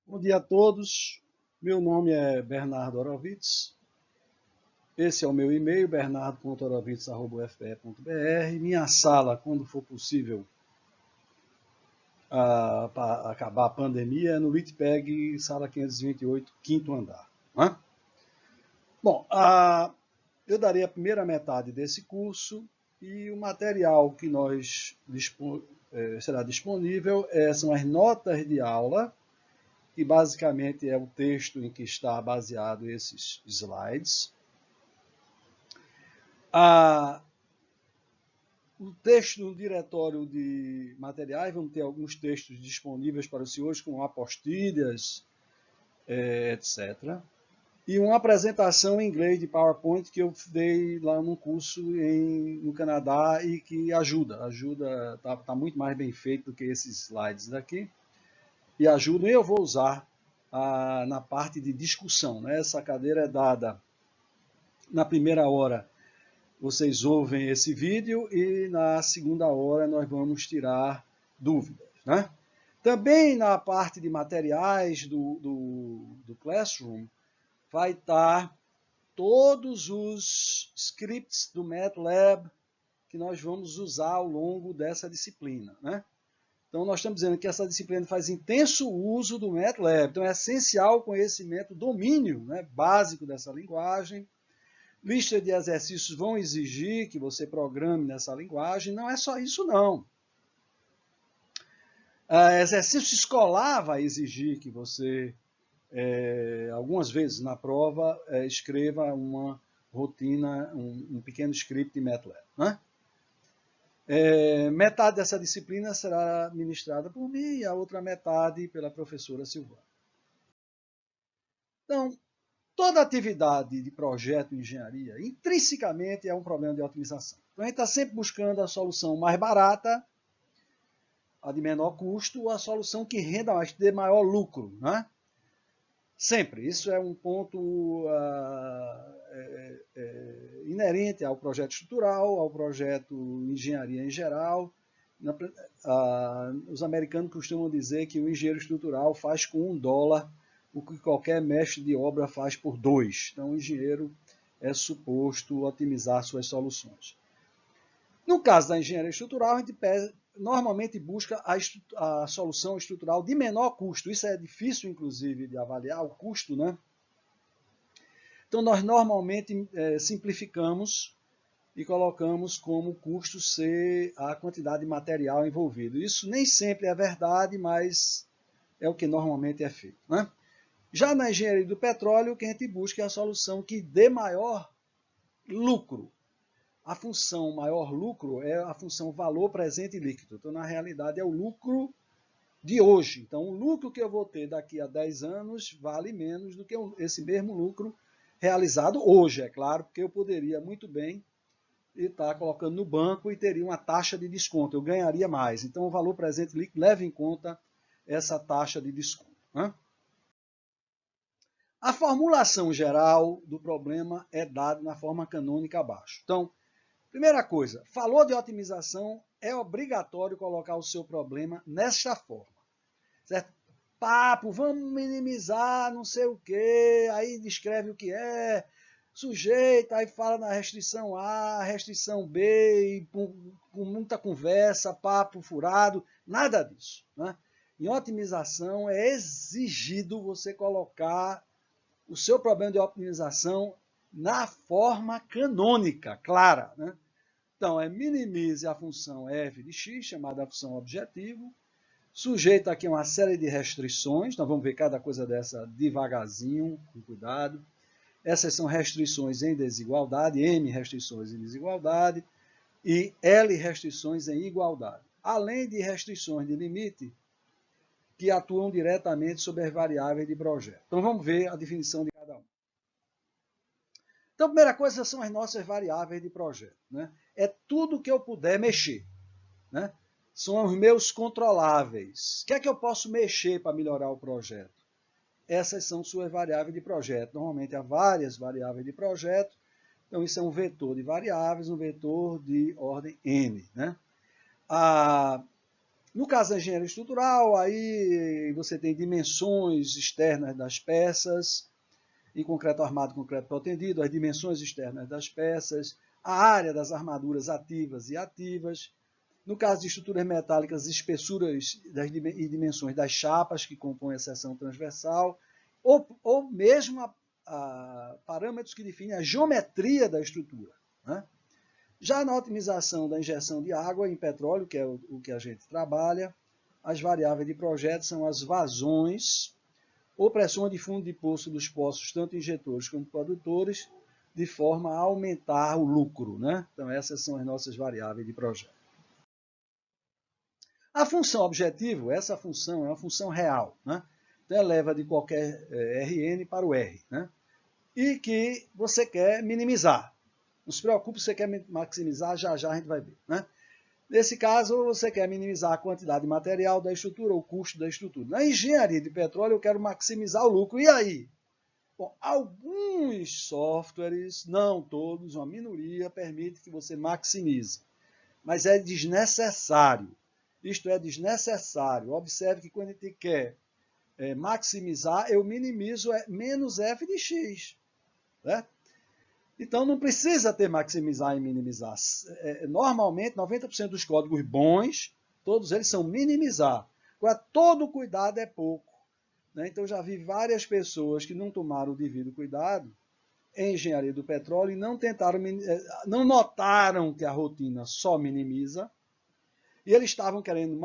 Bom dia a todos. Meu nome é Bernardo Horowitz. Esse é o meu e-mail, bernardo.horowitz@fpe.br. Minha sala, quando for possível, para acabar a pandemia, é no Litpeg, sala 528, quinto andar. Né? Bom, eu darei a primeira metade desse curso e o material que será disponível são as notas de aula, que basicamente é o texto em que está baseado esses slides. O texto no diretório de materiais, vamos ter alguns textos disponíveis para os senhores, com apostilhas, etc. E uma apresentação em inglês de PowerPoint que eu dei lá num curso no Canadá e que ajuda, está muito mais bem feito do que esses slides daqui. E ajuda, e eu vou usar na parte de discussão. Né? Essa cadeira é dada na primeira hora. Vocês ouvem esse vídeo e na segunda hora nós vamos tirar dúvidas. Né? Também na parte de materiais do Classroom vai estar todos os scripts do MATLAB que nós vamos usar ao longo dessa disciplina. Né? Então, nós estamos dizendo que essa disciplina faz intenso uso do MATLAB. Então, é essencial o conhecimento, domínio, né, básico dessa linguagem. Lista de exercícios vão exigir que você programe nessa linguagem. Não é só isso, não. Exercício escolar vai exigir que você, algumas vezes na prova, escreva uma rotina, um pequeno script de MATLAB. Né? Metade dessa disciplina será ministrada por mim e a outra metade pela professora Silvana. Então, toda atividade de projeto de engenharia, intrinsecamente, é um problema de otimização. Então, a gente está sempre buscando a solução mais barata, a de menor custo, ou a solução que renda mais, que dê maior lucro. Né? Sempre. Isso é um ponto inerente ao projeto estrutural, ao projeto de engenharia em geral. Os americanos costumam dizer que o engenheiro estrutural faz com $1 o que qualquer mestre de obra faz por 2. Então, o engenheiro é suposto otimizar suas soluções. No caso da engenharia estrutural, a gente normalmente busca a solução estrutural de menor custo. Isso é difícil, inclusive, de avaliar, o custo, né? Então, nós normalmente simplificamos e colocamos como custo ser a quantidade de material envolvido. Isso nem sempre é verdade, mas é o que normalmente é feito. Né? Já na engenharia do petróleo, o que a gente busca é a solução que dê maior lucro. A função maior lucro é a função valor presente líquido. Então, na realidade, é o lucro de hoje. Então, o lucro que eu vou ter daqui a 10 anos vale menos do que esse mesmo lucro realizado hoje, é claro, porque eu poderia muito bem estar colocando no banco e teria uma taxa de desconto, eu ganharia mais. Então, o valor presente líquido leva em conta essa taxa de desconto. Né? A formulação geral do problema é dada na forma canônica abaixo. Então, primeira coisa, falou de otimização, é obrigatório colocar o seu problema nesta forma. Certo? Papo, vamos minimizar não sei o quê, aí descreve o que é, sujeito, aí fala na restrição A, restrição B, com muita conversa, papo furado, nada disso. Né? Em otimização é exigido você colocar o seu problema de otimização na forma canônica, clara. Né? Então, minimize a função f de x, chamada função objetivo, sujeito aqui a uma série de restrições, nós vamos ver cada coisa dessa devagarzinho, com cuidado. Essas são restrições em desigualdade, M restrições em desigualdade e L restrições em igualdade. Além de restrições de limite que atuam diretamente sobre as variáveis de projeto. Então vamos ver a definição de cada um. Então a primeira coisa são as nossas variáveis de projeto. Né? É tudo que eu puder mexer. Né? São os meus controláveis. O que é que eu posso mexer para melhorar o projeto? Essas são suas variáveis de projeto. Normalmente há várias variáveis de projeto. Então, isso é um vetor de variáveis, um vetor de ordem n. Né? No caso da engenharia estrutural, aí você tem dimensões externas das peças, em concreto armado, concreto protendido, as dimensões externas das peças, a área das armaduras ativas e ativas. No caso de estruturas metálicas, espessuras e dimensões das chapas que compõem a seção transversal, ou mesmo parâmetros que definem a geometria da estrutura. Né? Já na otimização da injeção de água em petróleo, que é o que a gente trabalha, as variáveis de projeto são as vazões ou pressão de fundo de poço dos poços, tanto injetores como produtores, de forma a aumentar o lucro. Né? Então, essas são as nossas variáveis de projeto. A função objetivo, essa função é uma função real. Né? Então, ela leva de qualquer Rn para o R. Né? E que você quer minimizar. Não se preocupe se você quer maximizar, já já a gente vai ver. Né? Nesse caso, você quer minimizar a quantidade de material da estrutura, o custo da estrutura. Na engenharia de petróleo, eu quero maximizar o lucro. E aí? Bom, alguns softwares, não todos, uma minoria, permite que você maximize. Mas é desnecessário. Isto é desnecessário. Observe que quando a gente quer maximizar, eu minimizo menos f de x. Né? Então, não precisa ter maximizar e minimizar. Normalmente, 90% dos códigos bons, todos eles são minimizar. Agora, todo cuidado é pouco. Né? Então, já vi várias pessoas que não tomaram o devido cuidado em engenharia do petróleo e não notaram que a rotina só minimiza, e eles estavam querendo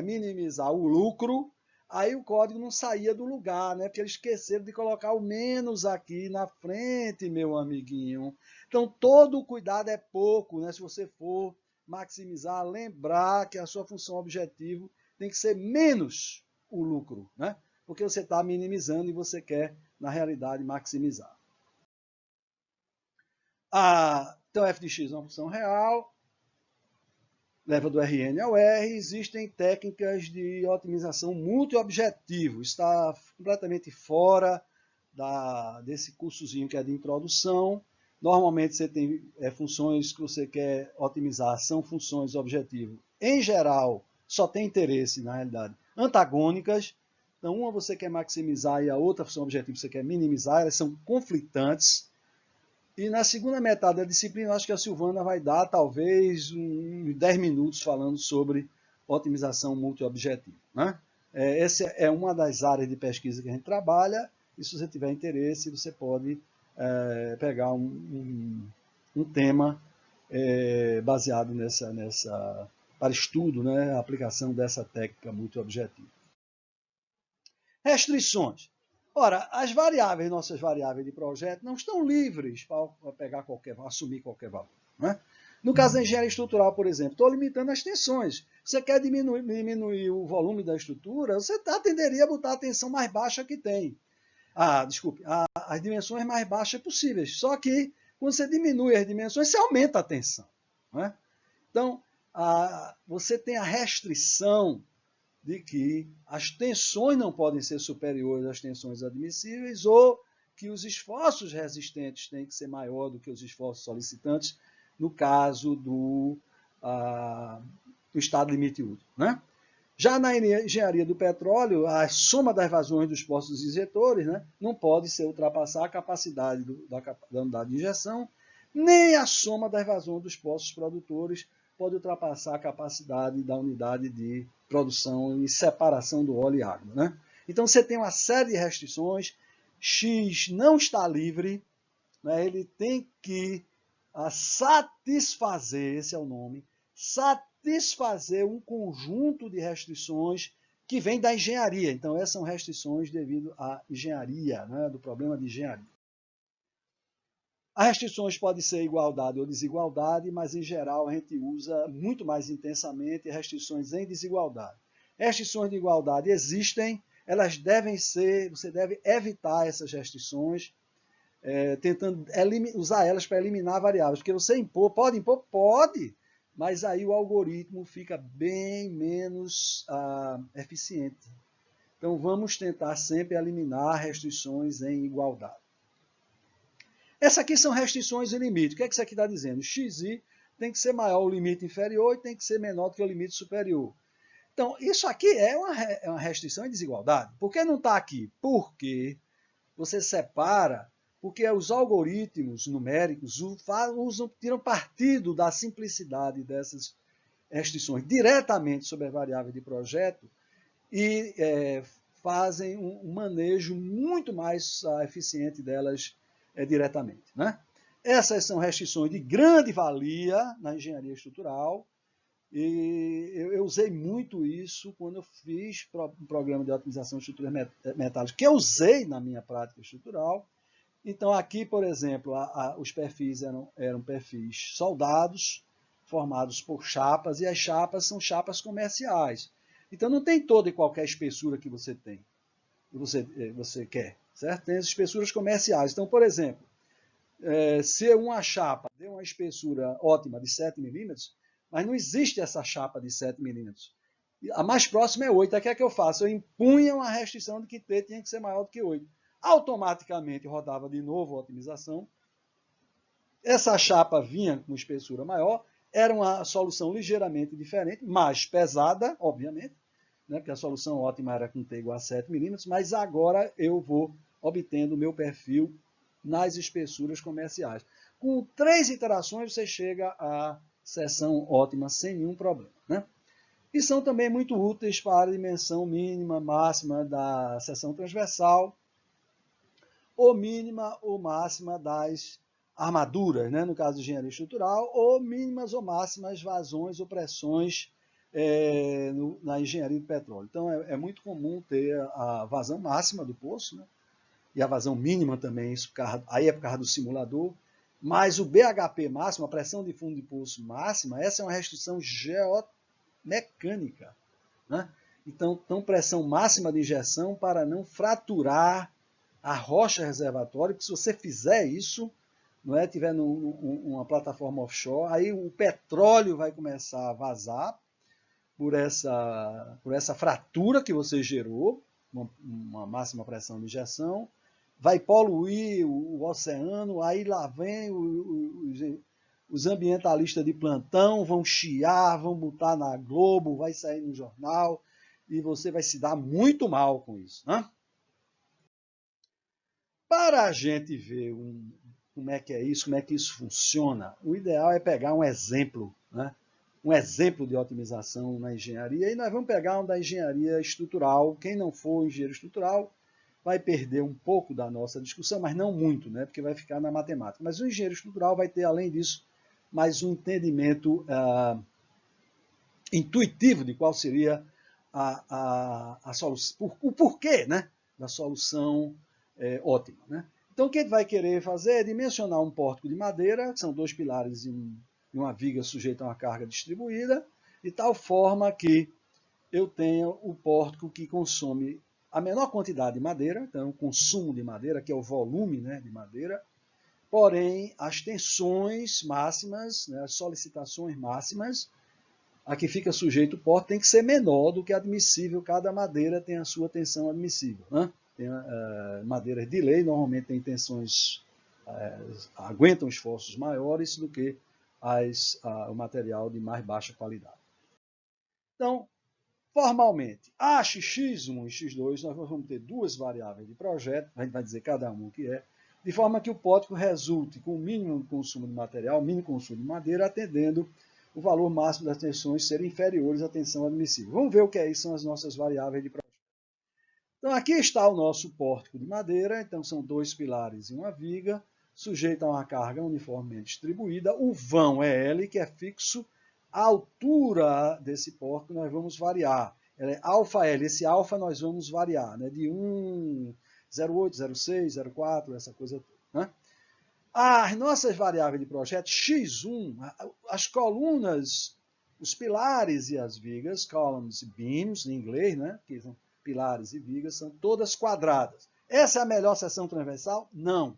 minimizar o lucro, aí o código não saía do lugar, né? Porque eles esqueceram de colocar o menos aqui na frente, meu amiguinho. Então, todo o cuidado é pouco, né? Se você for maximizar, lembrar que a sua função objetivo tem que ser menos o lucro, né? Porque você está minimizando e você quer, na realidade, maximizar. Então, f de x é uma função real, leva do Rn ao R, existem técnicas de otimização multi-objetivo. Está completamente fora desse cursozinho que é de introdução. Normalmente você tem funções que você quer otimizar, são funções objetivo. Em geral, só tem interesse, na realidade, antagônicas. Então, uma você quer maximizar e a outra função objetivo você quer minimizar, elas são conflitantes. E na segunda metade da disciplina, acho que a Silvana vai dar talvez 10 minutos falando sobre otimização multi-objetivo. Né? Essa é uma das áreas de pesquisa que a gente trabalha, e se você tiver interesse, você pode pegar um tema baseado para estudo, né, a aplicação dessa técnica multi-objetiva. Restrições. Ora, nossas variáveis de projeto, não estão livres para pegar assumir qualquer valor. Né? No caso da engenharia estrutural, por exemplo, estou limitando as tensões. Você quer diminuir o volume da estrutura, você tenderia a botar a tensão mais baixa que tem. As dimensões mais baixas possíveis. Só que, quando você diminui as dimensões, você aumenta a tensão. Né? Então, você tem a restrição de que as tensões não podem ser superiores às tensões admissíveis ou que os esforços resistentes têm que ser maior do que os esforços solicitantes no caso do estado limite útil. Né? Já na engenharia do petróleo, a soma das vazões dos poços injetores, né, não pode ser ultrapassar a capacidade da unidade de injeção, nem a soma das vazões dos poços produtores pode ultrapassar a capacidade da unidade de produção e separação do óleo e água. Né? Então, você tem uma série de restrições. X não está livre, né? Ele tem que satisfazer, esse é o nome, satisfazer um conjunto de restrições que vem da engenharia. Então, essas são restrições devido à engenharia, né? Do problema de engenharia. As restrições podem ser igualdade ou desigualdade, mas em geral a gente usa muito mais intensamente restrições em desigualdade. Restrições de igualdade existem, elas devem ser, você deve evitar essas restrições, tentando usar elas para eliminar variáveis, porque você pode, mas aí o algoritmo fica bem menos eficiente. Então vamos tentar sempre eliminar restrições em igualdade. Essas aqui são restrições e limite. O que é que isso aqui está dizendo? Xi tem que ser maior o limite inferior e tem que ser menor do que o limite superior. Então, isso aqui é uma restrição e desigualdade. Por que não está aqui? Porque você separa, porque os algoritmos numéricos tiram partido da simplicidade dessas restrições diretamente sobre a variável de projeto e fazem um manejo muito mais eficiente delas diretamente. Né? Essas são restrições de grande valia na engenharia estrutural, e eu usei muito isso quando eu fiz um programa de otimização de estruturas metálicas, que eu usei na minha prática estrutural. Então, aqui, por exemplo, os perfis eram perfis soldados, formados por chapas, e as chapas são chapas comerciais. Então, não tem toda e qualquer espessura que você tem, que você quer, certo? Tem as espessuras comerciais. Então, por exemplo, se uma chapa deu uma espessura ótima de 7 milímetros, mas não existe essa chapa de 7 milímetros. A mais próxima é 8. Aí o que é que eu faço? Eu impunha uma restrição de que T tinha que ser maior do que 8. Automaticamente rodava de novo a otimização. Essa chapa vinha com espessura maior, era uma solução ligeiramente diferente, mais pesada, obviamente, né, porque a solução ótima era com T igual a 7 milímetros, mas agora eu vou obtendo o meu perfil nas espessuras comerciais. Com 3 iterações você chega à seção ótima sem nenhum problema. Né? E são também muito úteis para a dimensão mínima, máxima da seção transversal, ou mínima ou máxima das armaduras, né? No caso de engenharia estrutural, ou mínimas ou máximas vazões ou pressões na engenharia de petróleo. Então, é muito comum ter a vazão máxima do poço, né? E a vazão mínima também, isso aí é por causa do simulador, mas o BHP máximo, a pressão de fundo de poço máxima, essa é uma restrição geomecânica. Né? Então, pressão máxima de injeção para não fraturar a rocha reservatória, porque se você fizer isso, não é, tiver uma plataforma offshore, aí o petróleo vai começar a vazar por essa fratura que você gerou, uma máxima pressão de injeção, vai poluir o oceano, aí lá vem os ambientalistas de plantão, vão chiar, vão botar na Globo, vai sair no jornal, e você vai se dar muito mal com isso. Né? Para a gente ver como é que é isso, como é que isso funciona, o ideal é pegar um exemplo, né? Um exemplo de otimização na engenharia, e nós vamos pegar um da engenharia estrutural. Quem não for engenheiro estrutural vai perder um pouco da nossa discussão, mas não muito, né? Porque vai ficar na matemática. Mas o engenheiro estrutural vai ter, além disso, mais um entendimento intuitivo de qual seria a solução, o porquê, né, da solução ótima. Né? Então, o que ele vai querer fazer é dimensionar um pórtico de madeira, que são 2 pilares e uma viga sujeita a uma carga distribuída, de tal forma que eu tenha o pórtico que consome a menor quantidade de madeira, então o consumo de madeira, que é o volume, né, de madeira, porém as tensões máximas, né, as solicitações máximas, a que fica sujeito o pórtico tem que ser menor do que admissível, cada madeira tem a sua tensão admissível. Né? Tem, madeiras de lei normalmente têm tensões, aguentam esforços maiores do que o material de mais baixa qualidade. Então, formalmente, X1 e X2, nós vamos ter 2 variáveis de projeto, a gente vai dizer cada um o que é, de forma que o pórtico resulte com o mínimo consumo de material, mínimo consumo de madeira, atendendo o valor máximo das tensões serem inferiores à tensão admissível. Vamos ver o que é isso, são as nossas variáveis de projeto. Então, aqui está o nosso pórtico de madeira, então são 2 pilares e uma viga, sujeito a uma carga uniformemente distribuída. O vão é L, que é fixo. A altura desse pórtico nós vamos variar. Ela é alfa L. Esse alfa nós vamos variar, né? De 1, 0,8, 0,6, 0,4, essa coisa toda. Né? As nossas variáveis de projeto, X1, as colunas, os pilares e as vigas, columns e beams, em inglês, né? Que são pilares e vigas, são todas quadradas. Essa é a melhor seção transversal? Não.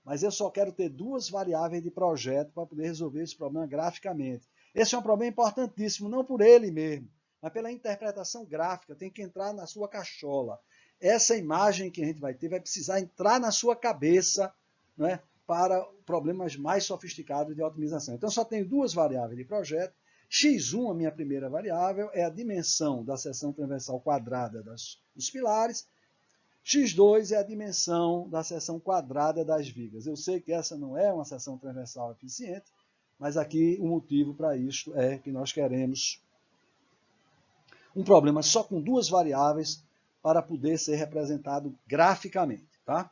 Mas eu só quero ter 2 variáveis de projeto para poder resolver esse problema graficamente. Esse é um problema importantíssimo, não por ele mesmo, mas pela interpretação gráfica, tem que entrar na sua cachola. Essa imagem que a gente vai ter vai precisar entrar na sua cabeça, né, para problemas mais sofisticados de otimização. Então, só tenho 2 variáveis de projeto, x1, a minha primeira variável, é a dimensão da seção transversal quadrada dos pilares. x2 é a dimensão da seção quadrada das vigas. Eu sei que essa não é uma seção transversal eficiente, mas aqui o motivo para isso é que nós queremos um problema só com duas variáveis para poder ser representado graficamente. Tá?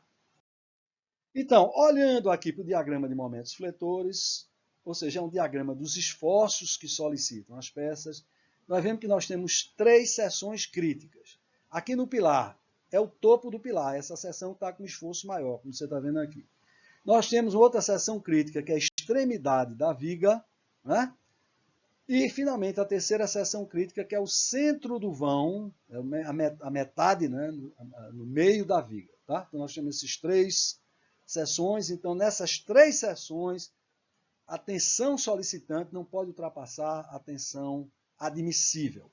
Então, olhando aqui para o diagrama de momentos fletores, ou seja, é um diagrama dos esforços que solicitam as peças, nós vemos que nós temos três seções críticas. Aqui no pilar, é o topo do pilar, essa seção está com esforço maior, como você está vendo aqui. Nós temos outra seção crítica, que é a extremidade da viga, né? E, finalmente, a terceira seção crítica, que é o centro do vão, a metade, né, no meio da viga. Tá? Então, nós temos essas três seções. Então, nessas três seções, a tensão solicitante não pode ultrapassar a tensão admissível.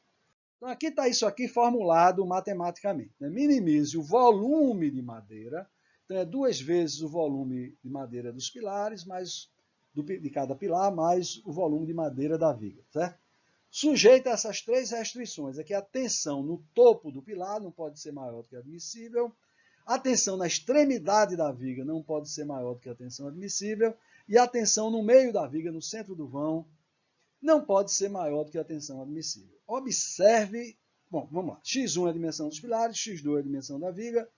Então, aqui está isso aqui formulado matematicamente. Né? Minimize o volume de madeira. Então, é 2 vezes o volume de madeira dos pilares, mais de cada pilar, mais o volume de madeira da viga. Certo? Sujeita a essas três restrições. Aqui a tensão no topo do pilar não pode ser maior do que admissível. A tensão na extremidade da viga não pode ser maior do que a tensão admissível. E a tensão no meio da viga, no centro do vão, não pode ser maior do que a tensão admissível. Observe, bom, vamos lá. x1 é a dimensão dos pilares, x2 é a dimensão da viga.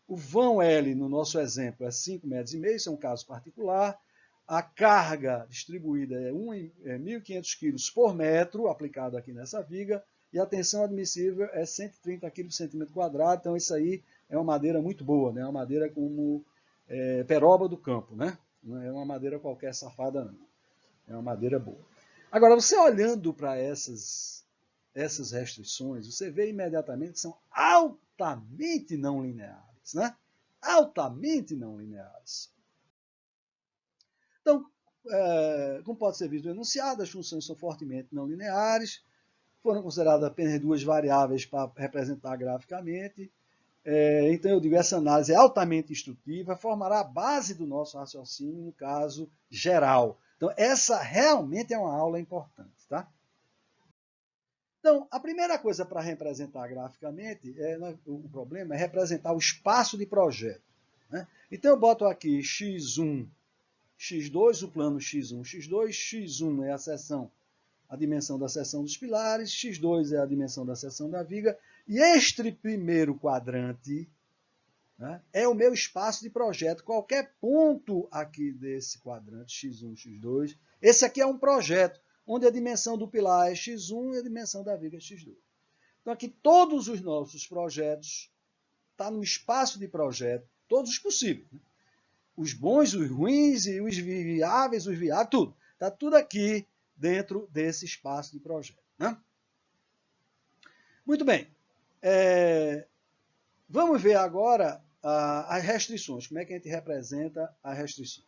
O vão L, no nosso exemplo, é 5,5 metros, isso é um caso particular. A carga distribuída é 1.500 kg por metro, aplicado aqui nessa viga, e a tensão admissível é 130 kg por centímetro quadrado. Então, isso aí é uma madeira muito boa, né? Uma madeira como peroba do campo, né? Não é uma madeira qualquer safada, não. É uma madeira boa. Agora, você olhando para essas restrições, você vê imediatamente que são altamente não lineares, né? Altamente não lineares. Então, como pode ser visto no enunciado, as funções são fortemente não lineares, foram consideradas apenas duas variáveis para representar graficamente. Então, eu digo, essa análise é altamente instrutiva, formará a base do nosso raciocínio no caso geral. Então, essa realmente é uma aula importante. Tá? Então, a primeira coisa para representar graficamente, o problema é representar o espaço de projeto. Né? Então, eu boto aqui x1, x2, o plano x1, x2, x1 é a dimensão da seção dos pilares, x2 é a dimensão da seção da viga, e este primeiro quadrante, né, é o meu espaço de projeto. Qualquer ponto aqui desse quadrante, x1, x2, esse aqui é um projeto, onde a dimensão do pilar é x1 e a dimensão da viga é x2. Então, aqui todos os nossos projetos estão no espaço de projeto, todos os possíveis. Né? Os bons, os ruins, e os viáveis, tudo. Está tudo aqui dentro desse espaço de projeto. Né? Muito bem. Vamos ver agora as restrições. Como é que a gente representa as restrições?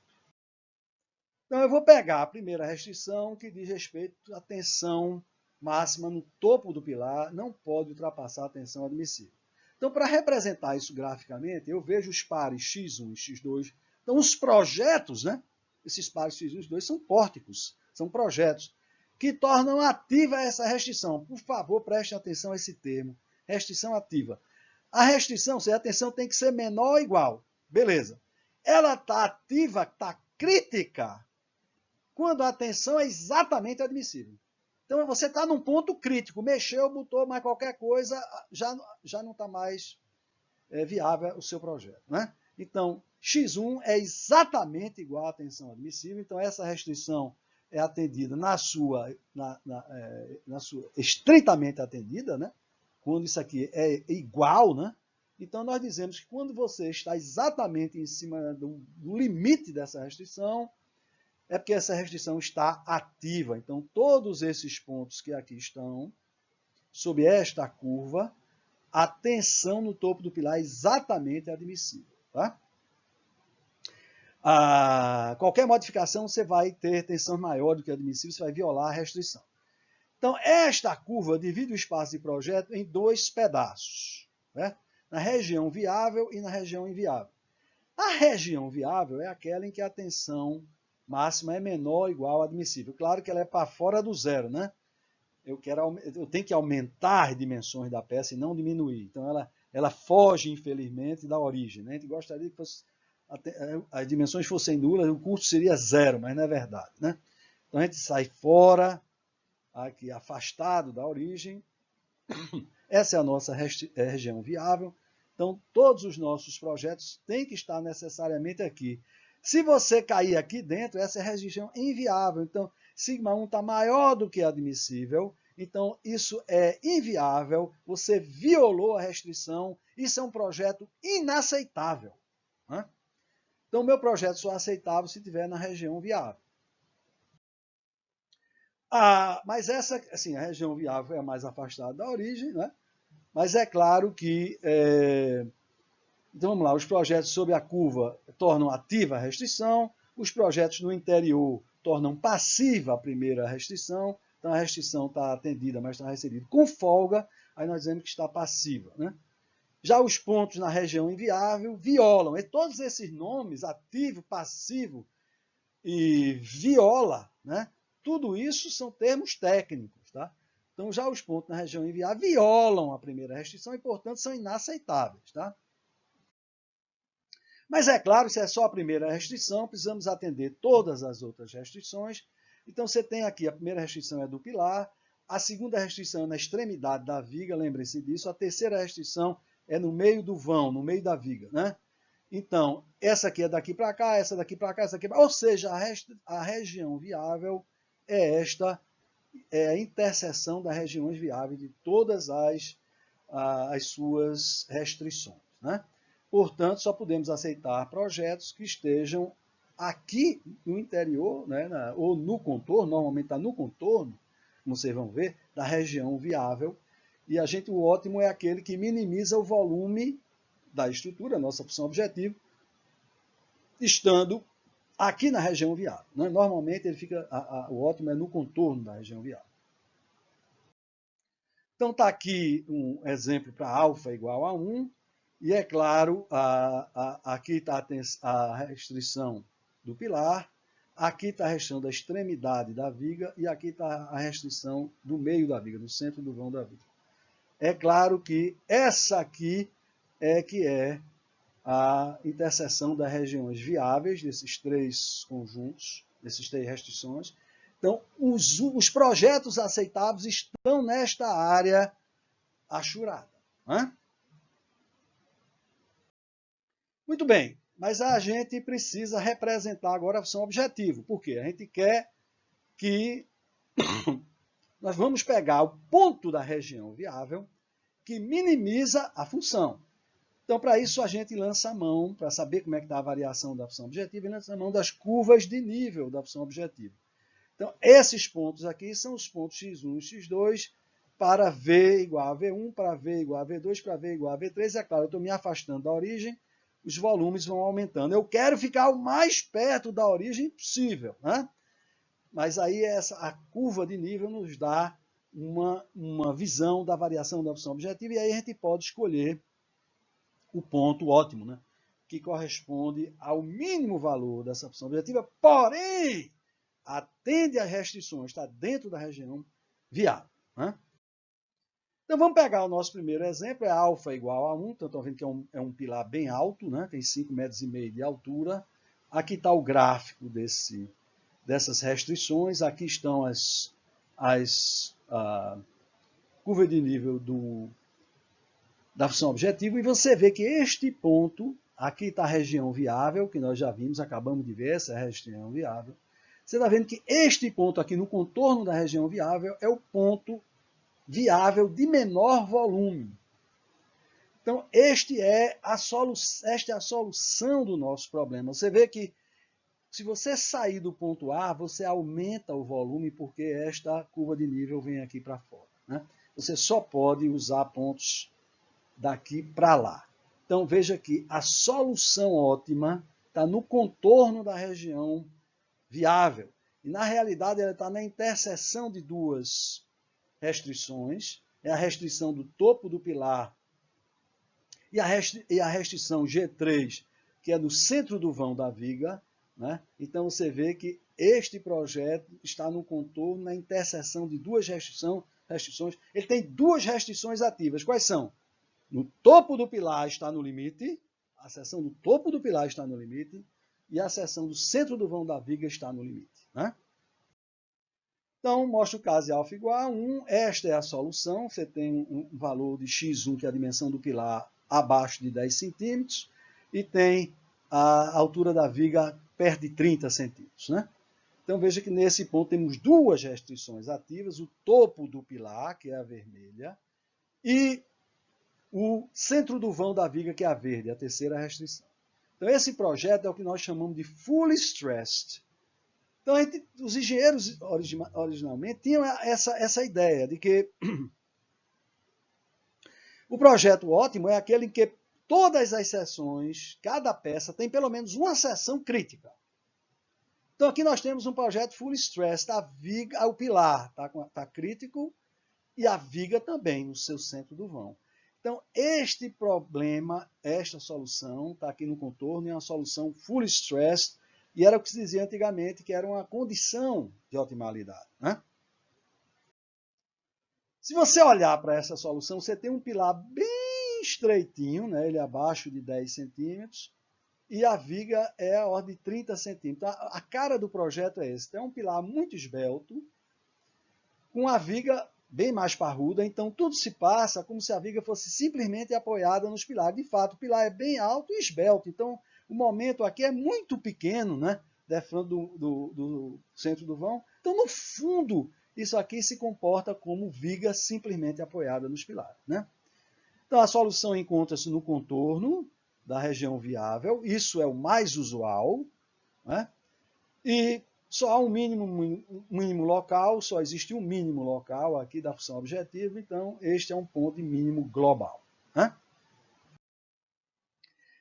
Então, eu vou pegar a primeira restrição, que diz respeito à tensão máxima no topo do pilar, não pode ultrapassar a tensão admissível. Então, para representar isso graficamente, eu vejo os pares x1 e x2. Então, os projetos, né? Esses pares x1 e x2 são pórticos, são projetos, que tornam ativa essa restrição. Por favor, prestem atenção a esse termo, restrição ativa. A restrição, se a tensão tem que ser menor ou igual. Beleza. Ela está ativa, está crítica, quando a tensão é exatamente admissível. Então, você está num ponto crítico, mexeu, botou mais qualquer coisa, já não está mais viável o seu projeto. Né? Então, x1 é exatamente igual à tensão admissível, então essa restrição é atendida na sua estritamente atendida, né? Quando isso aqui é igual, né? Então nós dizemos que quando você está exatamente em cima do limite dessa restrição, é porque essa restrição está ativa. Então todos esses pontos que aqui estão, sob esta curva, a tensão no topo do pilar é exatamente admissível. Tá? Qualquer modificação, você vai ter tensão maior do que admissível, você vai violar a restrição. Então, esta curva divide o espaço de projeto em dois pedaços, né? Na região viável e na região inviável. A região viável é aquela em que a tensão máxima é menor ou igual ao admissível. Claro que ela é para fora do zero, né? eu tenho que aumentar as dimensões da peça e não diminuir. Então, ela foge, infelizmente, da origem. Né? A gente gostaria que as dimensões fossem nulas, o custo seria zero, mas não é verdade. Né? Então, a gente sai fora, aqui afastado da origem. Essa é a nossa região viável. Então, todos os nossos projetos têm que estar necessariamente aqui. Se você cair aqui dentro, essa é a região inviável. Então, sigma 1 está maior do que admissível. Então, isso é inviável. Você violou a restrição. Isso é um projeto inaceitável. Né? Então, meu projeto só é aceitável se estiver na região viável. Mas essa, assim, a região viável é a mais afastada da origem, né? Mas é claro que, então vamos lá, os projetos sob a curva tornam ativa a restrição, os projetos no interior tornam passiva a primeira restrição, então a restrição está atendida, mas está recebida com folga, aí nós dizemos que está passiva. Né? Já os pontos na região inviável violam, e todos esses nomes, ativo, passivo e viola, né? Tudo isso são termos técnicos. Tá? Então, já os pontos na região inviável violam a primeira restrição e, portanto, são inaceitáveis. Tá? Mas, é claro, se é só a primeira restrição, precisamos atender todas as outras restrições. Então, você tem aqui, a primeira restrição é do pilar, a segunda restrição é na extremidade da viga, lembrem-se disso, a terceira restrição é no meio do vão, no meio da viga. Né? Então, essa aqui é daqui para cá, essa daqui para cá, essa aqui para cá. Ou seja, a região viável é a interseção das regiões viáveis de todas as suas restrições. Né? Portanto, só podemos aceitar projetos que estejam aqui no interior, né, ou no contorno, normalmente está no contorno, como vocês vão ver, da região viável. E o ótimo é aquele que minimiza o volume da estrutura, nossa função objetivo, estando aqui na região viável. Né? Normalmente ele fica, o ótimo é no contorno da região viável. Então está aqui um exemplo para alfa igual a 1, e é claro, aqui está a restrição do pilar, aqui está a restrição da extremidade da viga, e aqui está a restrição do meio da viga, do centro do vão da viga. É claro que essa aqui que é a interseção das regiões viáveis, desses três conjuntos, dessas três restrições. Então, os projetos aceitáveis estão nesta área achurada. Né? Muito bem, mas a gente precisa representar agora a função objetivo. Por quê? A gente quer que nós vamos pegar o ponto da região viável que minimiza a função. Então, para isso, a gente lança a mão, para saber como é que está a variação da função objetiva, e lança a mão das curvas de nível da função objetiva. Então, esses pontos aqui são os pontos x1 e x2 para V igual a V1, para V igual a V2, para V igual a V3. É claro, eu estou me afastando da origem, os volumes vão aumentando. Eu quero ficar o mais perto da origem possível. Né? Mas aí a curva de nível nos dá uma visão da variação da função objetiva, e aí a gente pode escolher o ponto ótimo, né? Que corresponde ao mínimo valor dessa função objetiva, porém, atende às restrições, está dentro da região viável. Né? Então, vamos pegar o nosso primeiro exemplo, é alfa igual a 1, então estão vendo que é um pilar bem alto, né? Tem 5,5 metros de altura. Aqui está o gráfico dessas restrições, aqui estão as curvas de nível da função objetiva, e você vê que este ponto, aqui está a região viável, que nós já vimos, acabamos de ver, essa é a região viável. Você está vendo que este ponto aqui no contorno da região viável é o ponto viável de menor volume. Então, esta é a solução do nosso problema. Você vê que, se você sair do ponto A, você aumenta o volume, porque esta curva de nível vem aqui para fora. Né? Você só pode usar pontos daqui para lá. Então, veja que a solução ótima está no contorno da região viável. E, na realidade, ela está na interseção de duas restrições. É a restrição do topo do pilar e a restrição G3, que é no centro do vão da viga. Né? Então, você vê que este projeto está no contorno, na interseção de duas restrições. Ele tem duas restrições ativas. Quais são? No topo do pilar está no limite, a seção do topo do pilar está no limite, e a seção do centro do vão da viga está no limite. Né? Então, mostra o caso de alfa igual a 1. Esta é a solução. Você tem um valor de x1, que é a dimensão do pilar, abaixo de 10 centímetros, e tem a altura da viga perto de 30 centímetros. Né? Então, veja que nesse ponto temos duas restrições ativas, o topo do pilar, que é a vermelha, e o centro do vão da viga, que é a verde, a terceira restrição. Então, esse projeto é o que nós chamamos de fully stressed. Então, os engenheiros originalmente tinham essa ideia de que o projeto ótimo é aquele em que todas as seções, cada peça, tem pelo menos uma seção crítica. Então, aqui nós temos um projeto fully stressed. A viga, o pilar está crítico e a viga também no seu centro do vão. Então, este problema, esta solução, está aqui no contorno, é uma solução fully stressed, e era o que se dizia antigamente, que era uma condição de otimalidade. Né? Se você olhar para essa solução, você tem um pilar bem estreitinho, né? Ele é abaixo de 10 centímetros, e a viga é a ordem de 30 centímetros. A cara do projeto é esse. Tem um pilar muito esbelto, com a viga bem mais parruda, então tudo se passa como se a viga fosse simplesmente apoiada nos pilares. De fato, o pilar é bem alto e esbelto, então o momento aqui é muito pequeno, né? Defronte do centro do vão. Então, no fundo, isso aqui se comporta como viga simplesmente apoiada nos pilares. Né? Então, a solução encontra-se no contorno da região viável, isso é o mais usual, né? E só há um mínimo local, só existe um mínimo local aqui da função objetiva, então este é um ponto de mínimo global. Né?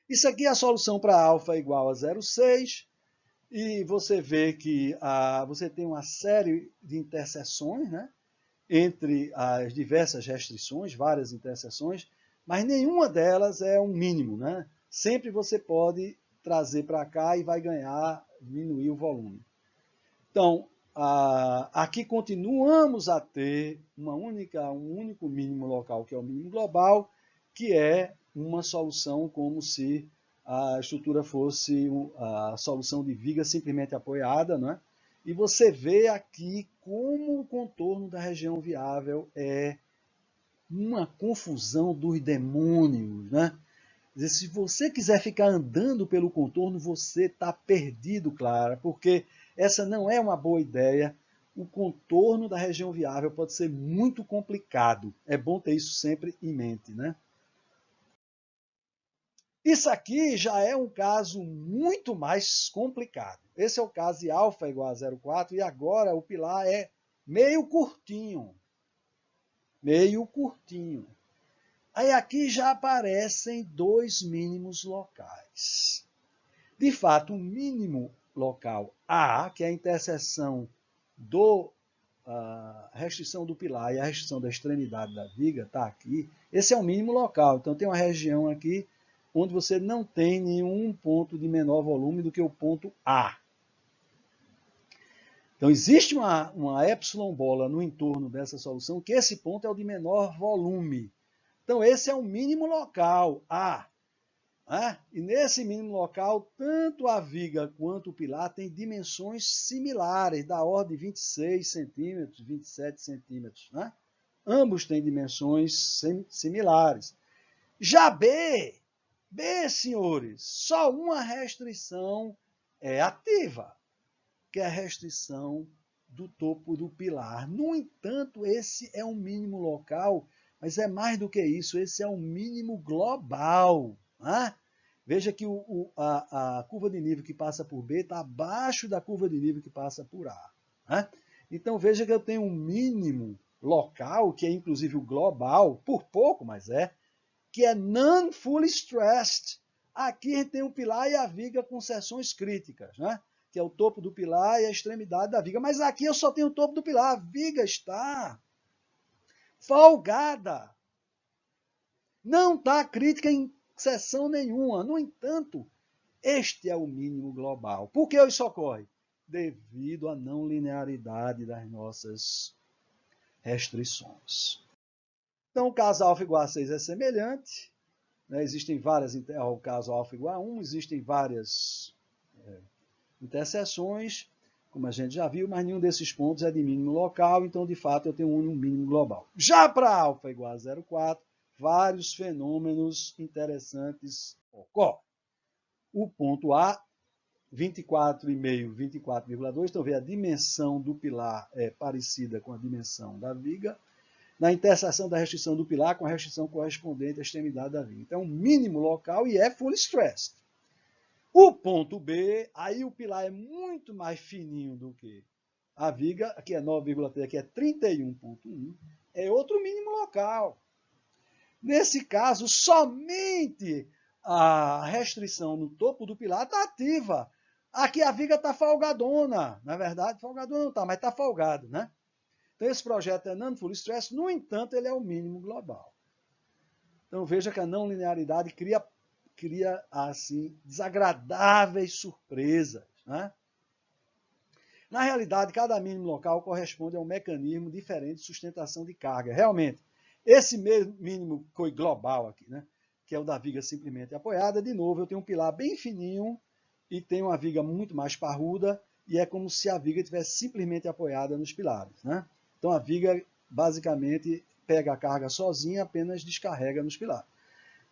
Isso aqui é a solução para alfa igual a 0,6, e você vê que você tem uma série de interseções, né, entre as diversas restrições, várias interseções, mas nenhuma delas é um mínimo. Né? Sempre você pode trazer para cá e vai ganhar, diminuir o volume. Então, aqui continuamos a ter um único mínimo local, que é o mínimo global, que é uma solução como se a estrutura fosse a solução de viga simplesmente apoiada, né? E você vê aqui como o contorno da região viável é uma confusão dos demônios, né? Quer dizer, se você quiser ficar andando pelo contorno, você está perdido, Clara, porque essa não é uma boa ideia. O contorno da região viável pode ser muito complicado. É bom ter isso sempre em mente, né? Isso aqui já é um caso muito mais complicado. Esse é o caso de alfa igual a 0,4 e agora o pilar é meio curtinho. Meio curtinho. Aí aqui já aparecem dois mínimos locais. De fato, o mínimo local A, que é a interseção da restrição do pilar e a restrição da extremidade da viga, está aqui. Esse é o mínimo local. Então tem uma região aqui onde você não tem nenhum ponto de menor volume do que o ponto A. Então existe uma epsilon bola no entorno dessa solução, que esse ponto é o de menor volume. Então esse é o mínimo local, A. E nesse mínimo local, tanto a viga quanto o pilar têm dimensões similares, da ordem de 26 centímetros, 27 centímetros. Né? Ambos têm dimensões similares. Já B, senhores, só uma restrição é ativa, que é a restrição do topo do pilar. No entanto, esse é um mínimo local, mas é mais do que isso, esse é um mínimo global. Né? Veja que a curva de nível que passa por B está abaixo da curva de nível que passa por A. Né? Então veja que eu tenho um mínimo local, que é inclusive o global, por pouco, mas que é non-fully stressed. Aqui a gente tem o pilar e a viga com seções críticas, né? Que é o topo do pilar e a extremidade da viga. Mas aqui eu só tenho o topo do pilar, a viga está folgada. Não está crítica em seção nenhuma. No entanto, este é o mínimo global. Por que isso ocorre? devido à não linearidade das nossas restrições. Então, o caso alfa igual a 6 é semelhante. Né? Existem várias, o caso alfa igual a 1, existem várias interseções, como a gente já viu, mas nenhum desses pontos é de mínimo local, então, de fato, eu tenho um mínimo global. Já para alfa igual a 0,4, vários fenômenos interessantes ocorrem. O ponto A, 24,5, 24,2, então vê a dimensão do pilar é parecida com a dimensão da viga, na interseção da restrição do pilar com a restrição correspondente à extremidade da viga. Então, é um mínimo local e é full stressed. O ponto B, aí o pilar é muito mais fininho do que a viga, aqui é 9,3, aqui é 31,1, é outro mínimo local. Nesse caso, somente a restrição no topo do pilar está ativa. Aqui a viga está folgadona. Na verdade, folgadona não está, mas está folgado, né? Então, esse projeto é non-full stress, no entanto, ele é o mínimo global. Então, veja que a não linearidade cria assim, desagradáveis surpresas, né? Na realidade, cada mínimo local corresponde a um mecanismo diferente de sustentação de carga. Realmente, esse mínimo foi global aqui, né? Que é o da viga simplesmente apoiada. De novo, eu tenho um pilar bem fininho e tenho uma viga muito mais parruda, e é como se a viga tivesse simplesmente apoiada nos pilares, né? Então, a viga, basicamente, pega a carga sozinha, apenas descarrega nos pilares.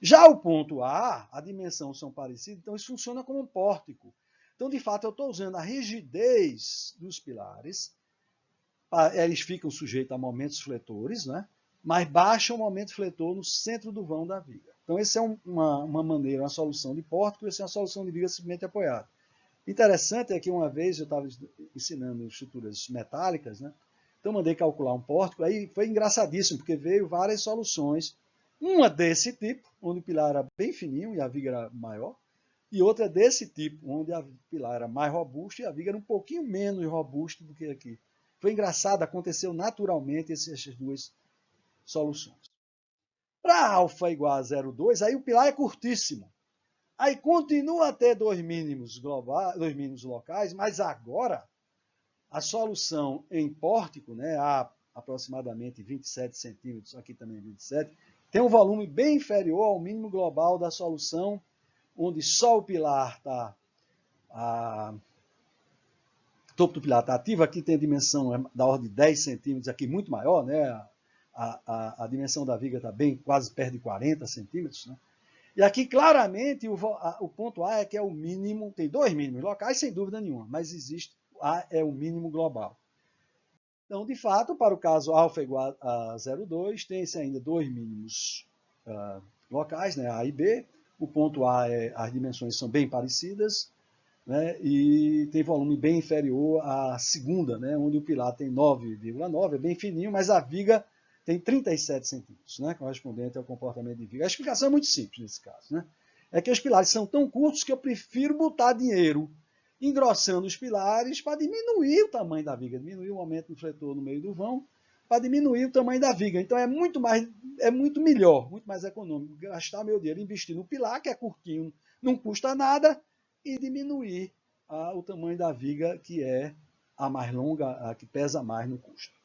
Já o ponto A, a dimensão são parecidas, então isso funciona como um pórtico. Então, de fato, eu estou usando a rigidez dos pilares, eles ficam sujeitos a momentos fletores, né? Mas baixa o momento fletor no centro do vão da viga. Então, essa é uma maneira, uma solução de pórtico, essa é uma solução de viga simplesmente apoiada. Interessante é que uma vez eu estava ensinando estruturas metálicas, né? Então, mandei calcular um pórtico, aí foi engraçadíssimo, porque veio várias soluções. Uma desse tipo, onde o pilar era bem fininho e a viga era maior, e outra desse tipo, onde a pilar era mais robusta e a viga era um pouquinho menos robusta do que aqui. Foi engraçado, aconteceu naturalmente essas duas soluções. Para alfa igual a 0,2, aí o pilar é curtíssimo. Aí continua a ter dois mínimos locais, mas agora a solução em pórtico, né, a aproximadamente 27 centímetros, aqui também 27, tem um volume bem inferior ao mínimo global da solução, onde só o pilar está, o topo do pilar está ativo, aqui tem a dimensão da ordem de 10 centímetros, aqui muito maior, né? A dimensão da viga está bem, quase perto de 40 centímetros, né? E aqui, claramente, o ponto A é que é o mínimo, tem dois mínimos locais, sem dúvida nenhuma, mas existe, A é o mínimo global. Então, de fato, para o caso alfa igual a 0,2, tem-se ainda dois mínimos locais, né, A e B. O ponto A, as dimensões são bem parecidas, né, e tem volume bem inferior à segunda, né, onde o pilar tem 9,9, é bem fininho, mas a viga tem 37 centímetros, né, correspondente ao comportamento de viga. A explicação é muito simples nesse caso, né? É que os pilares são tão curtos que eu prefiro botar dinheiro engrossando os pilares para diminuir o tamanho da viga, diminuir o momento do fletor no meio do vão, para diminuir o tamanho da viga. Então é muito melhor, muito mais econômico gastar meu dinheiro, investir no pilar, que é curtinho, não custa nada, e diminuir o tamanho da viga, que é a mais longa, a que pesa mais no custo.